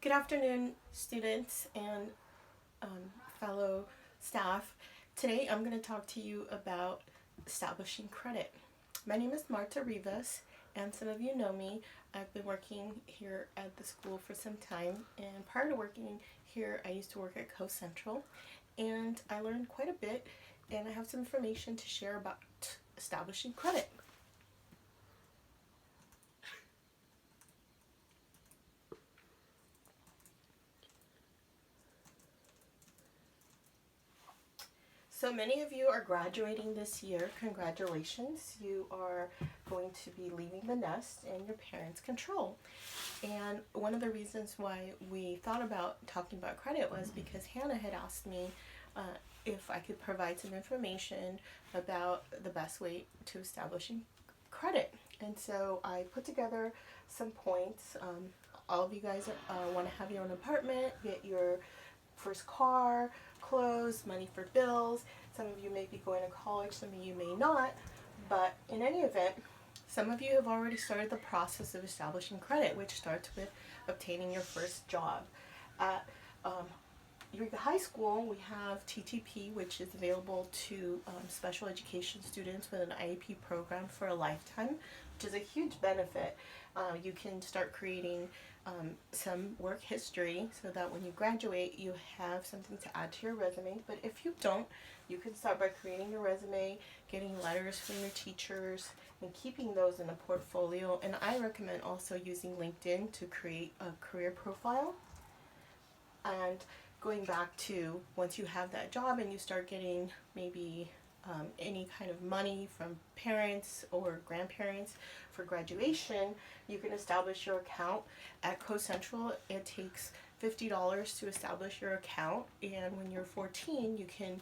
Good afternoon, students and fellow staff. Today I'm going to talk to you about establishing credit. My name is Marta Rivas, and some of you know me. I've been working here at the school for some time, and prior to working here, I used to work at Co Central, and I learned quite a bit, and I have some information to share about establishing credit. So many of you are graduating this year. Congratulations. You are going to be leaving the nest in your parents' control. And one of the reasons why we thought about talking about credit was because Hannah had asked me if I could provide some information about the best way to establishing credit. And so I put together some points. All of you guys want to have your own apartment, get your first car, clothes, money for bills. Some of you may be going to college, some of you may not. But in any event, some of you have already started the process of establishing credit, which starts with obtaining your first job. At your high school, we have TTP, which is available to special education students with an IEP program for a lifetime, which is a huge benefit. You can start creating some work history so that when you graduate, you have something to add to your resume. But if you don't, you can start by creating your resume, getting letters from your teachers, and keeping those in a portfolio. And I recommend also using LinkedIn to create a career profile. And going back to once you have that job and you start getting maybe any kind of money from parents or grandparents for graduation, you can establish your account at Co Central. It takes $50 to establish your account, and when you're 14, you can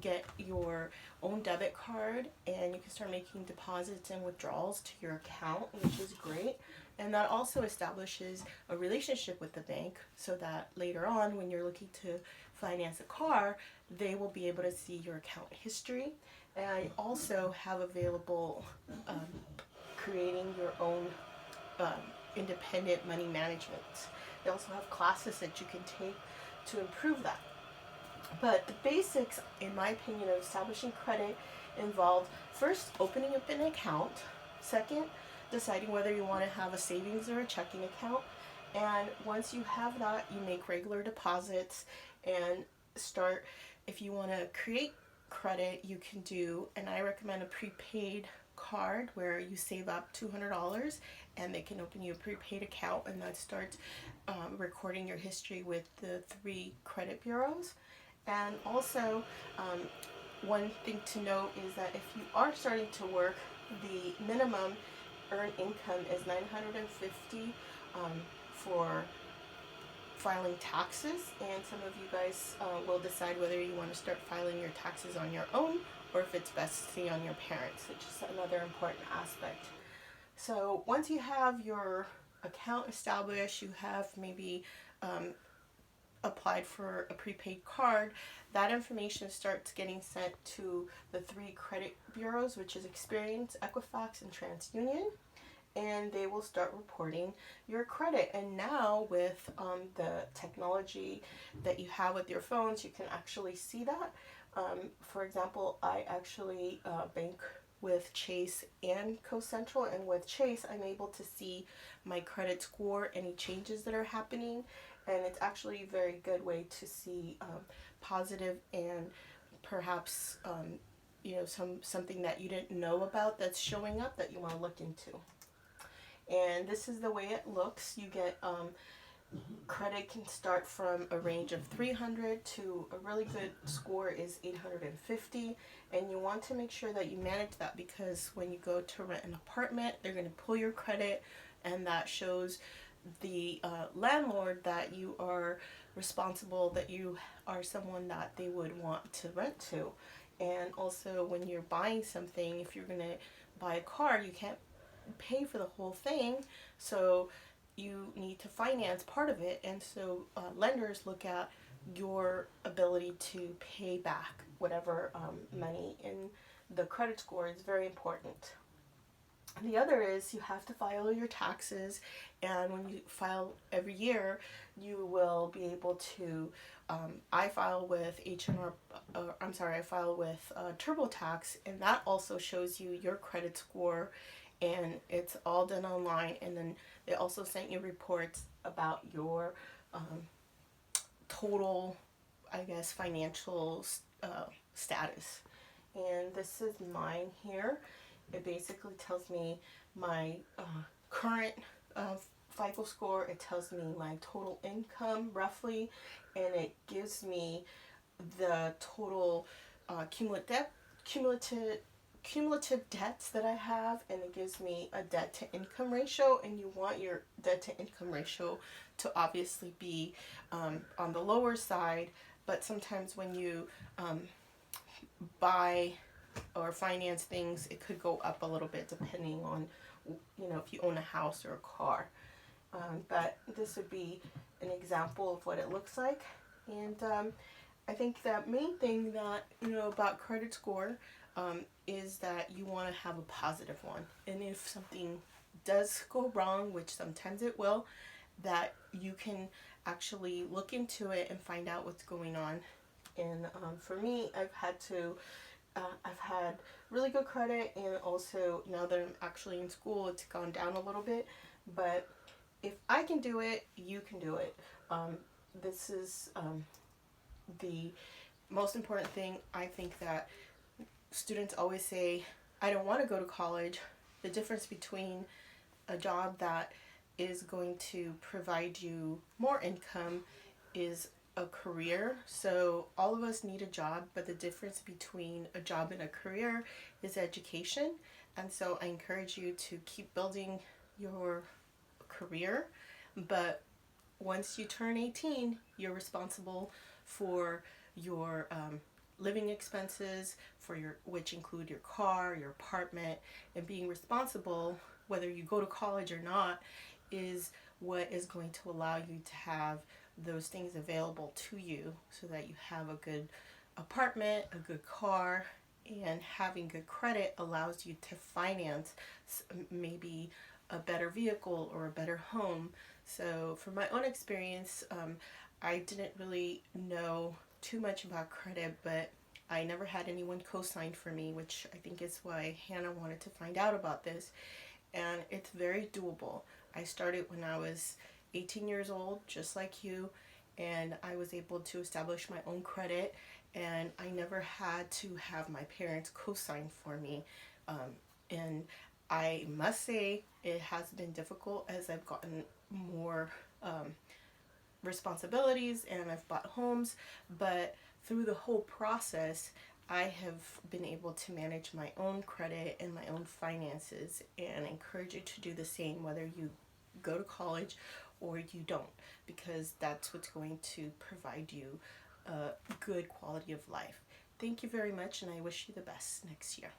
get your own debit card and you can start making deposits and withdrawals to your account, which is great. And that also establishes a relationship with the bank so that later on, when you're looking to finance a car, they will be able to see your account history. And I also have available creating your own independent money management. They also have classes that you can take to improve that. But the basics, in my opinion, of establishing credit involve first opening up an account, second, deciding whether you want to have a savings or a checking account, and once you have that, you make regular deposits and start. If you want to create credit, you can do, and I recommend a prepaid card where you save up $200 and they can open you a prepaid account, and that starts recording your history with the 3 credit bureaus. And also, one thing to note is that if you are starting to work, the minimum earned income is $950 for filing taxes, and some of you guys will decide whether you want to start filing your taxes on your own or if it's best to see on your parents, which is another important aspect. So once you have your account established, you have maybe applied for a prepaid card, that information starts getting sent to the 3 credit bureaus, which is Experian, Equifax, and TransUnion, and they will start reporting your credit. And now with the technology that you have with your phones, you can actually see that. For example, I actually bank with Chase and Co Central, and with Chase, I'm able to see my credit score, any changes that are happening, and it's actually a very good way to see positive and perhaps something that you didn't know about that's showing up that you want to look into. And this is the way it looks. You get credit can start from a range of 300 to a really good score is 850, and you want to make sure that you manage that, because when you go to rent an apartment, they're going to pull your credit, and that shows the landlord that you are responsible, that you are someone that they would want to rent to. And also, when you're buying something, if you're going to buy a car, you can't pay for the whole thing, so you need to finance part of it, and so lenders look at your ability to pay back whatever money in the credit score is very important. The other is you have to file your taxes, and when you file every year, you will be able to. I file with H&R. I'm sorry, I file with TurboTax, and that also shows you your credit score, and it's all done online. And then they also sent you reports about your total, I guess, financial status. And this is mine here. It basically tells me my current FICO score. It tells me my total income roughly, and it gives me the total cumulative cumulative debts that I have, and it gives me a debt to income ratio. And you want your debt to income ratio to obviously be on the lower side, but sometimes when you buy or finance things, it could go up a little bit depending on, if you own a house or a car. But this would be an example of what it looks like. And I think that main thing that, about credit score is that you want to have a positive one. And if something does go wrong, which sometimes it will, that you can actually look into it and find out what's going on. And for me, I've had really good credit, and also now that I'm actually in school, it's gone down a little bit. But if I can do it, you can do it. This is the most important thing. I think that students always say, I don't want to go to college. The difference between a job that is going to provide you more income is a career. So all of us need a job, but the difference between a job and a career is education. And so I encourage you to keep building your career, but once you turn 18, you're responsible for your living expenses, which include your car, your apartment, and being responsible, whether you go to college or not, is what is going to allow you to have those things available to you, so that you have a good apartment, a good car, and having good credit allows you to finance maybe a better vehicle or a better home. So from my own experience, I didn't really know too much about credit, but I never had anyone co-sign for me, which I think is why Hannah wanted to find out about this. And it's very doable. I started when I was 18 years old, just like you, and I was able to establish my own credit, and I never had to have my parents co-sign for me. And I must say it has been difficult as I've gotten more responsibilities and I've bought homes, but through the whole process, I have been able to manage my own credit and my own finances, and I encourage you to do the same whether you go to college or you don't, because that's what's going to provide you a good quality of life. Thank you very much, and I wish you the best next year.